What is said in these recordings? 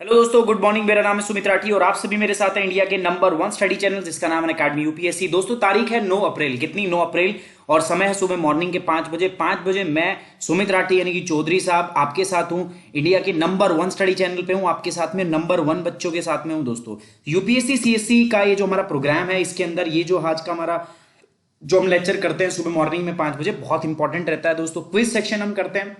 Hello दोस्तों, good morning. मेरा नाम है सुमित राठी और आप सभी मेरे साथ हैं इंडिया के नंबर 1 स्टडी चैनल जिसका नाम है अकेडमी यूपीएससी। दोस्तों, तारीख है 9 अप्रैल। कितनी? 9 अप्रैल। और समय है सुबह मॉर्निंग के 5 बजे। 5 बजे मैं सुमित राठी यानी कि चौधरी साहब आपके साथ हूं। इंडिया के नंबर 1 स्टडी चैनल पे हूं, आपके साथ में नंबर 1 बच्चों के साथ में हूं। दोस्तों, यूपीएससी सीएससी का ये जो हमारा प्रोग्राम है, इसके अंदर ये जो आज का हमारा जो हम लेक्चर करते हैं सुबह मॉर्निंग में 5 बजे, बहुत इंपॉर्टेंट रहता है। दोस्तों, क्विज सेक्शन हम करते हैं,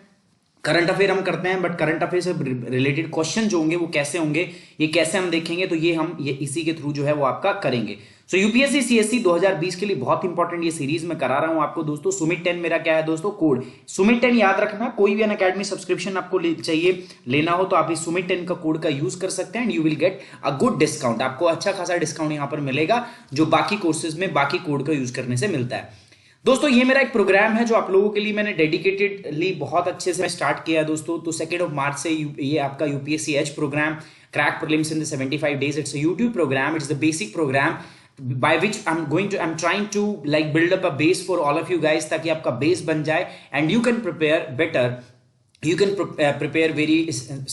करंट अफेयर हम करते हैं, बट करंट अफेयर से रिलेटेड क्वेश्चन जो होंगे वो कैसे होंगे, ये कैसे हम देखेंगे, तो ये इसी के थ्रू जो है वो आपका करेंगे। सो यूपीएससी सीएससी 2020 के लिए बहुत इंपॉर्टेंट ये सीरीज में करा रहा हूं आपको। दोस्तों, सुमित 10 मेरा क्या है दोस्तों? कोड सुमित 10 याद रखना। कोई भी अनअकैडमी सब्सक्रिप्शन आपको चाहिए लेना हो तो आप इस सुमित 10 का कोड का यूज कर सकते हैं and you will get a good discount. आपको अच्छा खासा डिस्काउंट यहां पर मिलेगा जो बाकी कोर्सेज में बाकी कोड का यूज करने से मिलता है। दोस्तों, ये मेरा एक प्रोग्राम है जो आप लोगों के लिए मैंने डेडिकेटेडली बहुत अच्छे से स्टार्ट किया है। दोस्तों, तो 2 मार्च से ये आपका UPSC as program, crack prelims in the 75 days, it's a YouTube program, it's the basic program by which I'm trying to like build up a base for all of you guys, ताकि आपका base बन जाए and you can prepare better, you can prepare very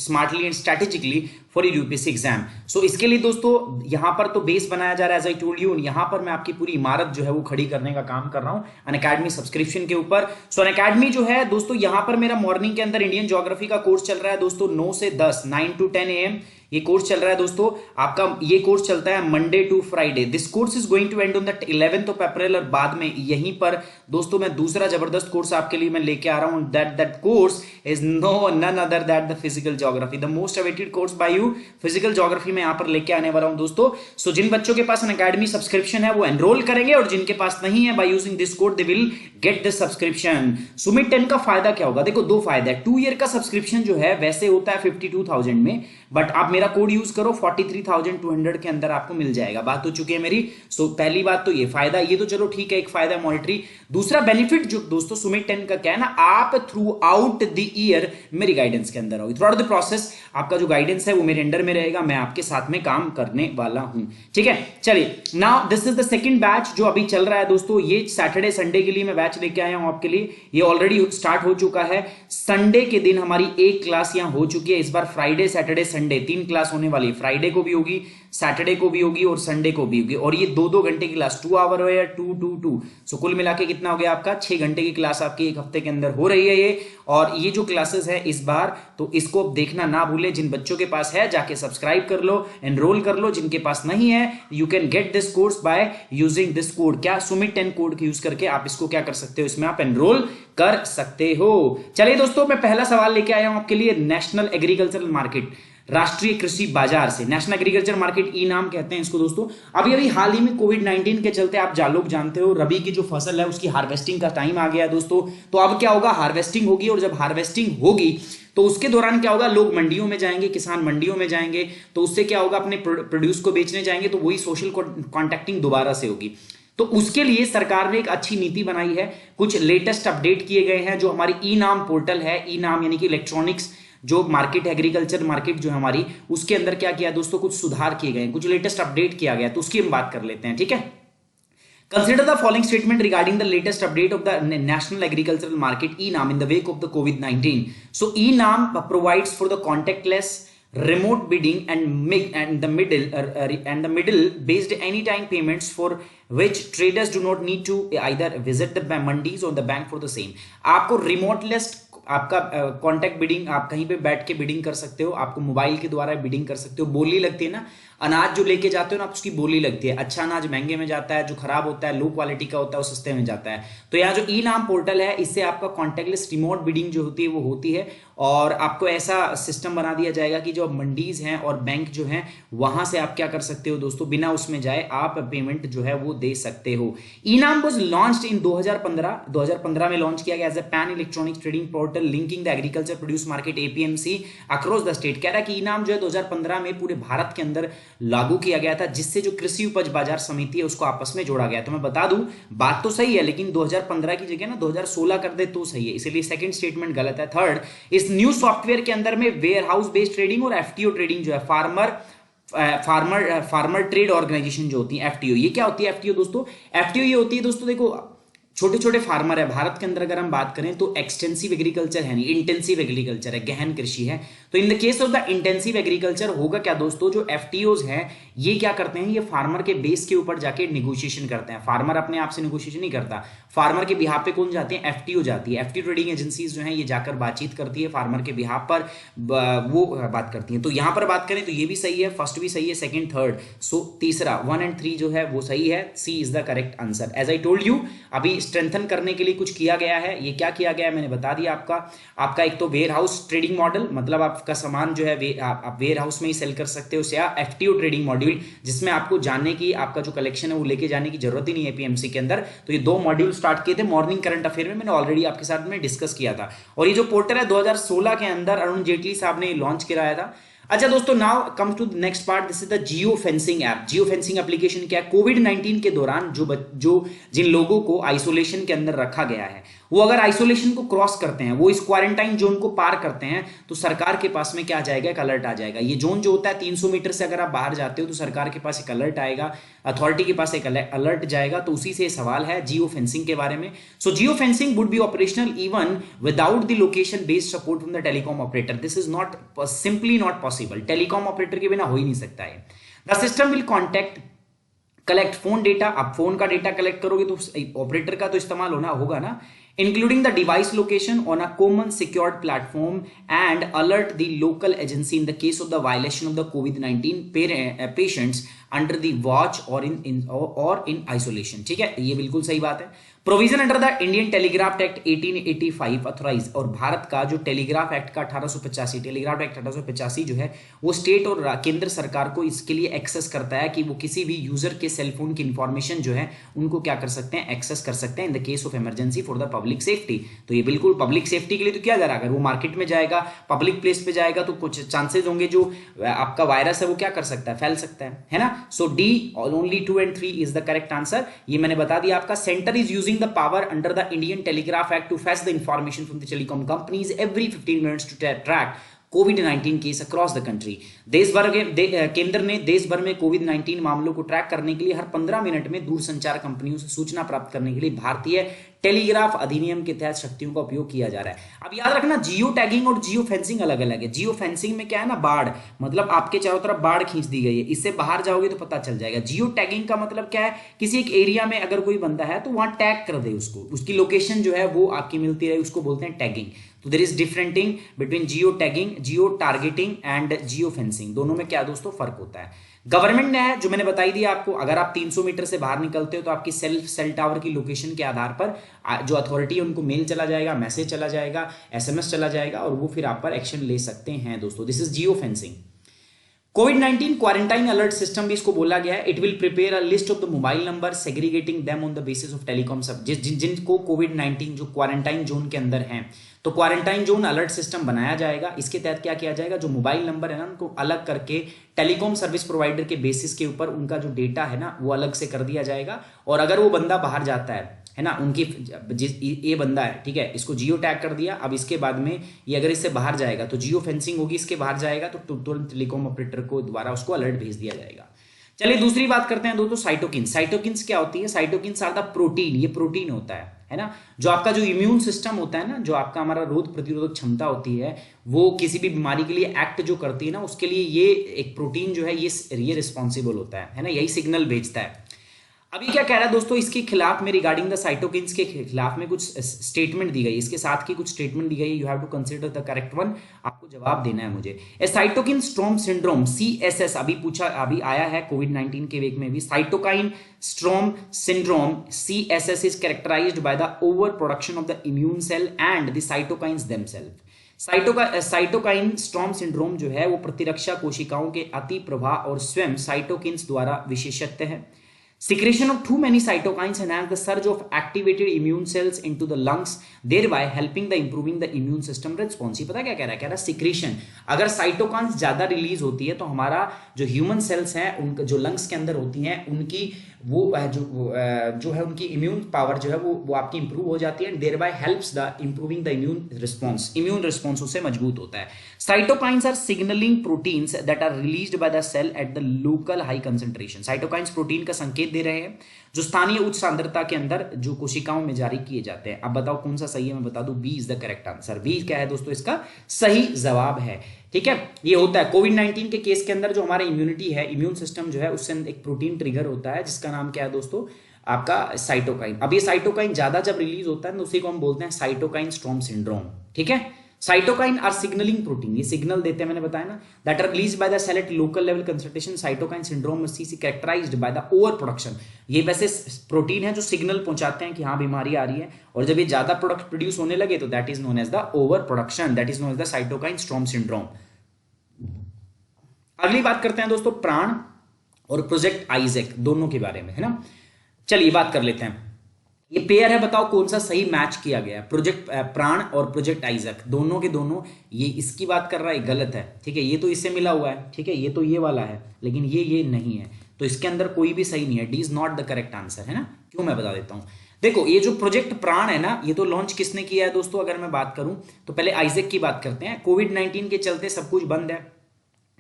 smartly and strategically for your UPSC exam. So इसके लिए दोस्तों यहां पर तो बेस बनाया जा रहा है, एज आई टोल्ड यू। यहां पर मैं आपकी पूरी इमारत जो है वो खड़ी करने का काम कर रहा हूं अनअकैडमी सब्सक्रिप्शन के ऊपर। सो अनअकैडमी जो है दोस्तों, यहां पर मेरा मॉर्निंग के अंदर इंडियन ज्योग्राफी का कोर्स चल रहा है दोस्तों 9 से 10, 9 to 10 AM ये कोर्स चल रहा है दोस्तों। आपका ये कोर्स चलता है Monday to Friday. This course is going to end on the 11th of April, और बाद में यहीं पर दोस्तों मैं दूसरा जबरदस्त कोर्स आपके लिए मैं लेके आ रहा हूं। That course is none other that the physical geography, the most awaited course by you. Physical geography में यहां पर लेके आने वाला हूं दोस्तों। सो जिन बच्चों के पास अनअकैडमी सब्सक्रिप्शन है वो एनरोल करेंगे, और जिनके पास नहीं है, by using this code they will get this subscription. Sumit 10 का फायदा क्या होगा? देखो, 2 फायदा है। 2 ईयर का सब्सक्रिप्शन जो है वैसे होता है 52,000 में, बट आप मेरा कोड यूज करो 43,200 के अंदर आपको मिल जाएगा। बात हो चुकी है मेरी। सो पहली बात तो ये फायदा, ये तो चलो ठीक है, एक फायदा मॉनिटरी। दूसरा बेनिफिट जो दोस्तों सुमित 10 का क्या है ना, आप थ्रू आउट द ईयर मेरी गाइडेंस के अंदर होगी। थ्रू आउट द प्रोसेस आपका जो गाइडेंस है वो मेरे अंडर में रहेगा, मैं आपके साथ में काम करने वाला हूं। ठीक है, चलिए now this is the second batch जो अभी चल रहा है दोस्तों। ये सैटरडे संडे के लिए मैं बैच लेके आया हूं आपके लिए। ये ऑलरेडी स्टार्ट हो चुका है। संडे के दिन हमारी एक क्लास यहां हो चुकी है। इस बार फ्राइडे सैटरडे संडे 3 क्लास होने वाली है। फ्राइडे को भी होगी, सैटरडे को भी होगी और संडे को भी होगी। और ये 2-2 घंटे की क्लास, 2 आवर है या 2-2-2, सो कुल मिला के कितना हो गया आपका? 6 घंटे की क्लास आपकी एक हफ्ते के अंदर हो रही है ये। और ये जो क्लासेस है इस बार, तो इसको देखना ना भूले। जिन बच्चों के पास है जाके सब्सक्राइब कर लो, एनरोल कर लो। जिनके पास नहीं है, you can get this course by using this code. क्या? सुमित 10 कोड यूज करके आप इसको क्या कर सकते हो, इसमें आप एनरोल कर सकते हो। चलिए दोस्तों, मैं पहला सवाल लेके आया हूं आपके लिए नेशनल एग्रीकल्चरल मार्केट, राष्ट्रीय कृषि बाजार से। नेशनल एग्रीकल्चर मार्केट ई नाम कहते हैं इसको दोस्तों। अभी हाल ही में कोविड-19 के चलते आप लोग जानते हो, रबी की जो फसल है उसकी हार्वेस्टिंग का टाइम आ गया है दोस्तों। तो अब क्या होगा? हार्वेस्टिंग होगी, और जब हार्वेस्टिंग होगी तो उसके दौरान क्या होगा? लोग मंडियों में जाएंगे, किसान मंडियों में जाएंगे, तो उससे क्या होगा? अपने प्रोड्यूस को बेचने जाएंगे, तो वही सोशल कॉन्टैक्टिंग दोबारा से होगी। तो उसके लिए सरकार ने एक अच्छी नीति बनाई है। कुछ लेटेस्ट अपडेट किए गए हैं। जो हमारी ई नाम पोर्टल है, ई नाम यानी कि इलेक्ट्रॉनिक्स जो मार्केट, एग्रीकल्चर मार्केट जो है हमारी, उसके अंदर क्या किया दोस्तों? कुछ सुधार किए गए, कुछ लेटेस्ट अपडेट किया गया, तो उसकी हम बात कर लेते हैं। ठीक है, consider the following statement regarding the latest update of the national agricultural market e-nam in the wake of the covid-19. So e-nam provides for the contactless remote bidding and the middle based anytime payments for which traders do not need to either visit the mandis or the bank for the same. आपको remoteless आपका contact bidding, आप कहीं पे बैठ के bidding कर सकते हो। आपको मोबाइल के द्वारा बिडिंग कर सकते हो। बोली लगती है ना, अनाज जो लेके जाते हो ना, उसकी बोली लगती है। अच्छा अनाज महंगे में जाता है, जो खराब होता है, लो क्वालिटी का होता है, वो सस्ते में जाता है। तो यहाँ जो ई नाम पोर्टल है, इससे आपका कॉन्टैक्टलेस रिमोट बिडिंग जो होती है वो होती है। और आपको ऐसा सिस्टम बना दिया जाएगा कि जो मंडीज हैं और बैंक जो हैं, वहां से आप क्या कर सकते हो दोस्तों, बिना उसमें जाए आप पेमेंट जो है वो दे सकते हो। ई नाम वाज लॉन्च्ड इन 2015 में लॉन्च किया गया as a pan electronic trading portal linking the agriculture produce market APMC across the state. कह रहा है कि ई नाम जो है 2015 में पूरे भारत के अंदर लागू किया गया था, जिससे जो कृषि उपज बाजार समिति है उसको आपस में जोड़ा गया। तो मैं बता दूं, बात तो सही है, लेकिन 2015 की जगह ना 2016 कर दे तो सही है, इसलिए सेकंड स्टेटमेंट गलत है। थर्ड, इस न्यू सॉफ्टवेयर के अंदर में वेयर हाउस बेस्ड ट्रेडिंग और एफटीओ ट्रेडिंग जो है, फार्मर ट्रेड ऑर्गेनाइजेशन जो होती है, एफटीओ। ये क्या होती है एफटीओ दोस्तों? एफटीओ ये होती है दोस्तों, देखो छोटे छोटे फार्मर है भारत के अंदर, अगर हम बात करें तो एक्सटेंसिव एग्रीकल्चर है नहीं, इंटेंसिव एग्रीकल्चर है, गहन कृषि है। तो in the case of the intensive agriculture होगा क्या दोस्तों, जो एफटीओज हैं ये क्या करते हैं, ये फार्मर के बेस के ऊपर जाके निगोशिएशन करते हैं। फार्मर अपने आप से निगोशिएशन नहीं करता, फार्मर के बिहाफ पे कौन जाती है, एफटीओ जाती है। एफटीओ ट्रेडिंग एजेंसीज जो हैं ये जाकर बातचीत करती है फार्मर के बिहाफ पर, वो बात करती है। तो यहां पर बात करें तो ये भी सही है, फर्स्ट भी सही है, सेकंड थर्ड, सो तीसरा 1 और 3 जो है वो सही है, C is the correct answer. As I told you, अभी स्ट्रेंथन करने के लिए कुछ किया गया है। ये क्या किया गया है मैंने बता दिया आपका एक तो वेयर हाउस ट्रेडिंग मॉडल, मतलब आपका सामान जो है आप वेयर हाउस में ही सेल कर सकते हो, या एफटीओ ट्रेडिंग मॉड्यूल जिसमें आपको जाने की, आपका जो कलेक्शन है वो लेके जाने की जरूरत ही नहीं है पीएमसी के अंदर। तो ये 2 मॉड्यूल स्टार्ट किए थे मॉर्निंग करंट अफेयर में, मैंने ऑलरेडी आपके साथ में डिस्कस किया था। और ये जो पोर्टल है 2016 के अंदर अरुण जेटली साहब ने लॉन्च कराया था। अच्छा दोस्तों, now come to the next part, this is the geo fencing app. Geo fencing application क्या है, कोविड-19 के दौरान जो जिन लोगों को आइसोलेशन के अंदर रखा गया है, वो अगर आइसोलेशन को क्रॉस करते हैं, वो इस क्वारंटाइन जोन को पार करते हैं, तो सरकार के पास में क्या आ जाएगा, एक अलर्ट आ जाएगा। ये जोन जो होता है 300 मीटर से अगर आप बाहर जाते हो तो सरकार के पास एक अलर्ट आएगा, अथॉरिटी के पास एक अलर्ट जाएगा। तो उसी से सवाल है जियो फेंसिंग के बारे में। So geo fencing would be operational even without the location based support from the telecom operator. This is not simply not possible, telecom operator के बिना हो ही नहीं सकता है। The system will collect phone data. आप फोन का data collect करोगे तो ऑपरेटर का तो इस्तेमाल होगा ना, including the device location on a common secured platform, and alert the local agency in the case of the violation of the COVID-19 patients under the watch or in isolation। ठीक है, ये बिल्कुल सही बात है। Provision under the Indian telegraph act 1885 authorise, और भारत का जो टेलीग्राफ एक्ट का 1885 टेलीग्राफ एक्ट 1885 जो है वो स्टेट और केंद्र सरकार को इसके लिए एक्सेस करता है कि वो किसी भी यूजर के सेलफोन की इंफॉर्मेशन जो है उनको क्या कर सकते हैं, एक्सेस कर सकते हैं in the case of emergency for the public safety. तो ये बिल्कुल पब्लिक सेफ्टी के लिए तो किया जा रहा है। अगर वो मार्केट में जाएगा, पब्लिक प्लेस पे जाएगा, तो कुछ चांसेस होंगे जो आपका वायरस है वो क्या कर सकता है, फैल सकता है ना। सो डी ओनली 2 और 3 इज द करेक्ट आंसर। ये मैंने बता दिया आपका। Centre is using the power under the Indian Telegraph Act to fetch the information from the telecom companies every 15 minutes to track covid case across the country. देश भर के केंद्र ने देश भर में कोविड-19 मामलों को ट्रैक करने के लिए हर 15 मिनट में दूरसंचार कंपनियों से सूचना प्राप्त करने के लिए भारतीय टेलीग्राफ अधिनियम के तहत शक्तियों का उपयोग किया जा रहा है। अब याद रखना, जियो टैगिंग और जियो फेंसिंग अलग अलग है। जियो फेंसिंग में क्या है ना, बाढ़, मतलब आपके चारों तरफ बाढ़ खींच दी गई है, इससे बाहर जाओगे तो पता चल जाएगा। जियो टैगिंग का मतलब क्या है, किसी एक एरिया में अगर कोई बंदा है तो वहां टैग कर दे उसको, उसकी लोकेशन जो है वो आपकी मिलती रहे, उसको बोलते हैं टैगिंग। तो there is differentiating between geo tagging, geo targeting and geo fencing. दोनों में क्या दोस्तों फर्क होता है। गवर्नमेंट ने जो मैंने बताई दी आपको, अगर आप 300 मीटर से बाहर निकलते हो तो आपकी सेल टावर की लोकेशन के आधार पर जो अथॉरिटी है उनको मेल चला जाएगा, मैसेज चला जाएगा, एसएमएस चला जाएगा, और वो फिर आप पर एक्शन ले सकते हैं दोस्तों। This is geo fencing. Covid quarantine alert system भी इसको बोला गया है। It will prepare a list of the mobile number segregating them on the basis of telecom सब, जिनको कोविड-19 जो क्वारंटाइन जोन के अंदर हैं, तो क्वारंटाइन जोन अलर्ट सिस्टम बनाया जाएगा। इसके तहत क्या किया जाएगा, जो मोबाइल नंबर है ना उनको अलग करके टेलीकॉम सर्विस प्रोवाइडर के बेसिस के ऊपर उनका जो डेटा है ना वो अलग से कर दिया जाएगा। और अगर वो बंदा बाहर जाता है ना, उनकी ये बंदा है, ठीक है, इसको जियो टैग कर दिया। अब इसके बाद में ये अगर इससे बाहर जाएगा तो जियो फेंसिंग होगी, इसके बाहर जाएगा तो तुरंत टेलीकॉम ऑपरेटर को द्वारा उसको अलर्ट भेज दिया जाएगा। चलिए दूसरी बात करते हैं दोस्तों, साइटोकिन्स। साइटोकिन्स क्या होती है, साइटोकिन्स आर द प्रोटीन, ये प्रोटीन होता है ना, जो आपका जो इम्यून सिस्टम होता है ना, जो आपका हमारा रोग प्रतिरोधक क्षमता होती है, वो किसी भी बीमारी के लिए एक्ट जो करती है ना, उसके लिए ये एक प्रोटीन जो है ये रिस्पॉन्सिबल होता है ना, यही सिग्नल भेजता है। अभी क्या कह रहा है दोस्तों, इसके खिलाफ में रिगार्डिंग द साइटोकिन्स के खिलाफ में कुछ स्टेटमेंट दी गई, इसके साथ की कुछ स्टेटमेंट दी गई। You have to consider the correct one, आपको जवाब देना है मुझे। A cytokine storm syndrome CSS अभी आया है कोविड-19 के वेक में भी। Cytokine storm syndrome CSS is characterised by the over production of the immune cell and the cytokines themselves. Cytokine storm syndrome जो है वो प्रतिरक्षा कोशिकाओं के अति प्रवाह और स्वयं साइटोकिन्स द्वारा विशेषत्व है। Secretion of too many cytokines enhance the surge of activated immune cells into the lungs, thereby helping the improving the immune system response। ये पता क्या कह रहा है, कह रहा है सिक्रेशन, अगर साइटोकाइंस ज्यादा रिलीज होती है तो हमारा जो ह्यूमन सेल्स हैं उनका जो लंग्स के अंदर होती हैं उनकी जो है उनकी इम्यून पावर जो है वो आपकी इंप्रूव हो जाती है, and thereby helps the improving the immune response उससे मजबूत होता है। Cytokines are signalling proteins that are released by the cell at the local high concentration. Cytokines protein का संकेत दे रहे हैं जो स्थानीय उच्च सांद्रता के अंदर जो कोशिकाओं में जारी किए जाते हैं। अब बताओ कौन सा सही है, मैं बता दूं, B is the correct answer. B क्या है दोस्तों, इसका सही जवाब है। ठीक है, ये होता है कोविड 19 के केस के अंदर जो हमारा इम्यूनिटी है, इम्यून सिस्टम जो है, उससे एक प्रोटीन ट्रिगर होता है जिसका नाम क्या है दोस्तों, आपका साइटोकाइन। अब ये साइटोकाइन ज्यादा जब रिलीज होता है तो उसी को हम बोलते हैं साइटोकाइन स्टॉर्म सिंड्रोम। ठीक है, साइटोकाइन आर सिग्नलिंग प्रोटीन, ये सिग्नल देते हैं, मैंने बताया ना, that are release by the cell at local level concentration. Cytokine syndrome is characterised by the over production. ये वैसे प्रोटीन है जो सिग्नल पहुंचाते हैं कि हाँ बीमारी आ रही है, और जब ये ज्यादा प्रोडक्ट प्रोड्यूस होने लगे तो that is known as the over production, that is known as the cytokine storm syndrome. अगली बात करते हैं दोस्तों प्राण और प्रोजेक्ट आइजैक दोनों के बारे में, है ना। चलिए बात कर लेते हैं, ये पेयर है, बताओ कौन सा सही मैच किया गया, प्रोजेक्ट प्राण और प्रोजेक्ट आइजैक, दोनों के दोनों। ये इसकी बात कर रहा है, गलत है। ठीक है, ये तो इससे मिला हुआ है, ठीक है, ये तो ये वाला है, लेकिन ये नहीं है, तो इसके अंदर कोई भी सही नहीं है। D is not the correct answer, है ना। क्यों, मैं बता देता हूं। देखो ये जो प्रोजेक्ट प्राण है ना, ये तो लॉन्च किसने किया है दोस्तों, अगर मैं बात करूं तो पहले आइजैक की बात करते हैं। कोविड 19 के चलते सब कुछ बंद है,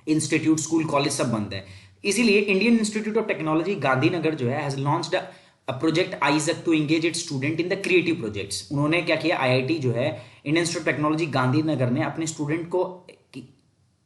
इंस्टीट्यूट, स्कूल, कॉलेज सब बंद है, इसीलिए Indian institute of technology Gandhinagar जो है has launched a project Isaac to engage its student in the creative projects. उन्होंने क्या किया, आईआईटी जो है, Indian institute of technology Gandhinagar ने अपने स्टूडेंट को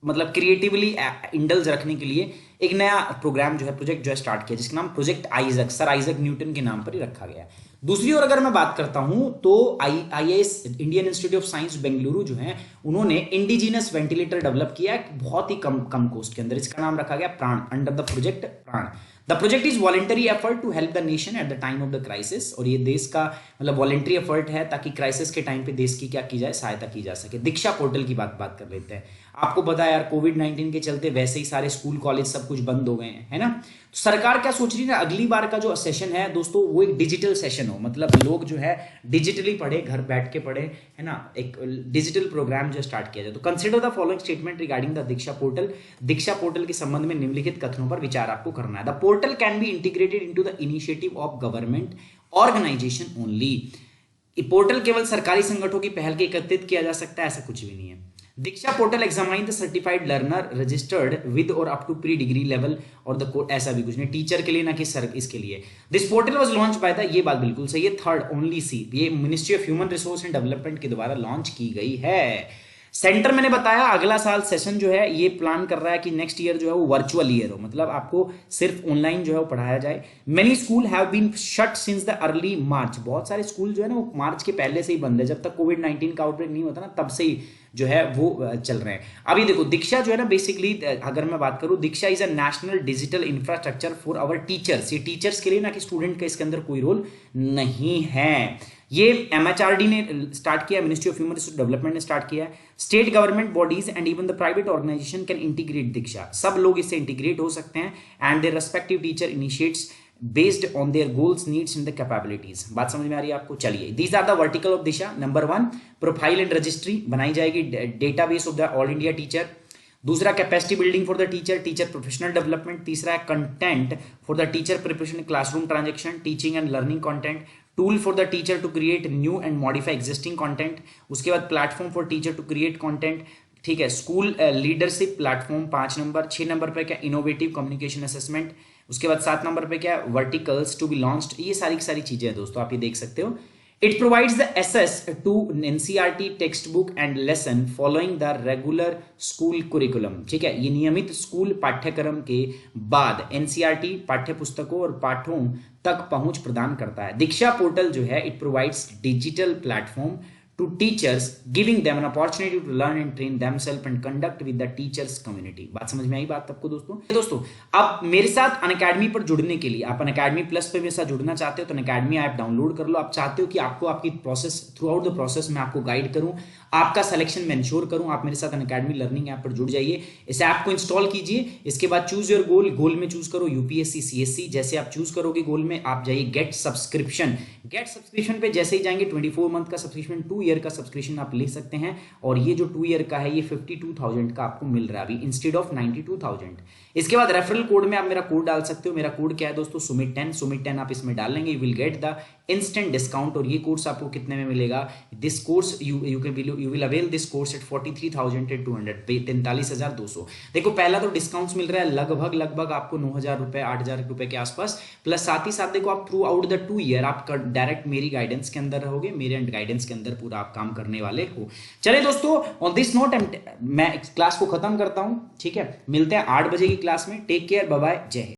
मतलब क्रिएटिवली इंडल्ज रखने के लिए एक नया प्रोग्राम जो है, प्रोजेक्ट जो है स्टार्ट किया, जिसका नाम project Isaac, sir Isaac Newton के नाम पर ही रखा गया। दूसरी ओर अगर मैं बात करता हूं तो IIS Indian institute of science Bengaluru जो है, उन्होंने इंडिजिनस वेंटिलेटर डेवलप किया बहुत ही कम कॉस्ट के अंदर, इसका नाम रखा गया Pran, under the project Pran. The project is voluntary effort to help the nation at the time of the crisis, और ये देश का मतलब वॉलेंटरी एफर्ट है ताकि क्राइसिस के टाइम पे देश की क्या की जाए, सहायता की जा सके। दीक्षा पोर्टल की बात कर लेते हैं। आपको पता है यार, कोविड 19 के चलते वैसे ही सारे स्कूल कॉलेज सब कुछ बंद हो गए हैं, है ना। तो सरकार क्या सोच रही है, अगली बार का जो सेशन है दोस्तों, वो एक डिजिटल सेशन हो, मतलब लोग जो है डिजिटली पढ़े, घर बैठ के पढ़े, है ना, एक डिजिटल प्रोग्राम जो स्टार्ट किया जाए। तो consider the following statement regarding the Diksha portal. Diksha portal के संबंध में निम्नलिखित कथनों पर विचार आपको करना है। The portal can be integrated into the initiative of government organisation only. Portal केवल सरकारी संगठनों की पहल के एकत्रित किया जा सकता है, ऐसा कुछ भी नहीं है। Diksha portal examine the certified learner registered with और up to pre degree level और द कोर्स, ऐसा भी कुछ नहीं, टीचर के लिए ना कि सर इसके लिए। This portal was launch by the, ये बात बिल्कुल सही है, थर्ड ओनली सी, ये ministry of human resource and development के द्वारा लॉन्च की गई है। सेंटर मैंने बताया अगला साल सेशन जो है ये प्लान कर रहा है कि नेक्स्ट ईयर जो है वो वर्चुअल ईयर हो, मतलब आपको सिर्फ ऑनलाइन जो है वो पढ़ाया जाए। Many school have been shut since the early March, बहुत सारे स्कूल जो है ना वो मार्च के पहले से ही बंद है, जब तक कोविड 19 का आउटब्रेक नहीं होता ना तब से ही जो है वो चल रहे हैं। अभी देखो दीक्षा जो है ना, बेसिकली अगर मैं बात करूं, Diksha is a national digital infrastructure for our teachers. ये टीचर्स के लिए ना कि स्टूडेंट का इसके अंदर कोई रोल नहीं है। ये एमएचआरडी ने स्टार्ट किया, ministry of human resource development ने स्टार्ट किया है। State government bodies and even the private organization can integrate Diksha, सब लोग इससे इंटीग्रेट हो सकते हैं, and their respective teacher initiates based on their goals, needs and the capabilities. बात समझ में आ रही है आपको। चलिए, these are the vertical of Disha. Number 1 profile and registry बनाई जाएगी, database of the all India teacher. दूसरा capacity building for the teacher, teacher professional development. तीसरा है content for the teacher preparation, classroom transaction, teaching and learning content. Tool for the teacher to create new and modify existing content. उसके बाद platform for teacher to create content, ठीक है। School leadership platform 5 number. 6 number पे क्या, innovative communication assessment. उसके बाद 7 number पे क्या, वर्टिकल्स टू बी लॉन्च्ड। ये सारी की सारी चीजें हैं दोस्तों, आप ये देख सकते हो। It provides the access to NCERT text book and lesson following the regular school curriculum, ठीक है। ये नियमित स्कूल पाठ्यक्रम के बाद एनसीईआरटी पाठ्य पुस्तकों और पाठों तक पहुंच प्रदान करता है। दीक्षा पोर्टल जो है, it provides digital platform to teachers, giving them an opportunity to learn and train themselves and conduct with the teachers community। बात समझ में आई बात आपको दोस्तों। अब मेरे साथ अनअकैडमी पर जुड़ने के लिए, आप अनअकैडमी प्लस पे मेरे साथ जुड़ना चाहते हो तो अनअकैडमी ऐप डाउनलोड कर लो। आप चाहते हो कि आपको आपकी process, through out the process मैं आपको गाइड करूं, आपका सिलेक्शन मैं इंश्योर करूं, आप मेरे साथ अनअकैडमी लर्निंग ऐप पर जुड़ जाइए। इस ऐप को इंस्टॉल कीजिए, इसके बाद चूज योर गोल, गोल में चूज करो यूपीएससी सीएससी। जैसे आप चूज करोगे गोल में, आप जाइए गेट सब्सक्रिप्शन। गेट सब्सक्रिप्शन पे जैसे ही जाएंगे 24 मंथ का सब्सक्रिप्शन, 2 ईयर का सब्सक्रिप्शन आप ले सकते हैं, और ये जो 2 ईयर का है ये 52,000 का आपको मिल रहा है अभी इंस्टेड ऑफ 92,000। इसके बाद रेफरल कोड में आप मेरा कोड डाल सकते हो। मेरा कोड क्या है दोस्तों, सुमित10 आप इसमें डाल लेंगे, you will get the instant discount. और ये कोर्स आपको कितने में मिलेगा, this course you will avail this course eight 43,200, 43,200। देखो पहला तो डिस्काउंट्स मिल रहा है लगभग आपको 9,000 रुपए 8,000 रुपए के आसपास, प्लस साथ ही साथ देखो आप थ्रू आउट द 2 ईयर आप डायरेक्ट मेरी गाइडेंस के अंदर रहोगे, मेरे गाइडेंस के अंदर पूरा आप काम करने वाले हो। चले दोस्तों, ऑन दिस नोट मैं क्लास को खत्म करता हूं, ठीक है, मिलते हैं 8 बजे की क्लास में। टेक केयर, बाय बाय, जय हिंद।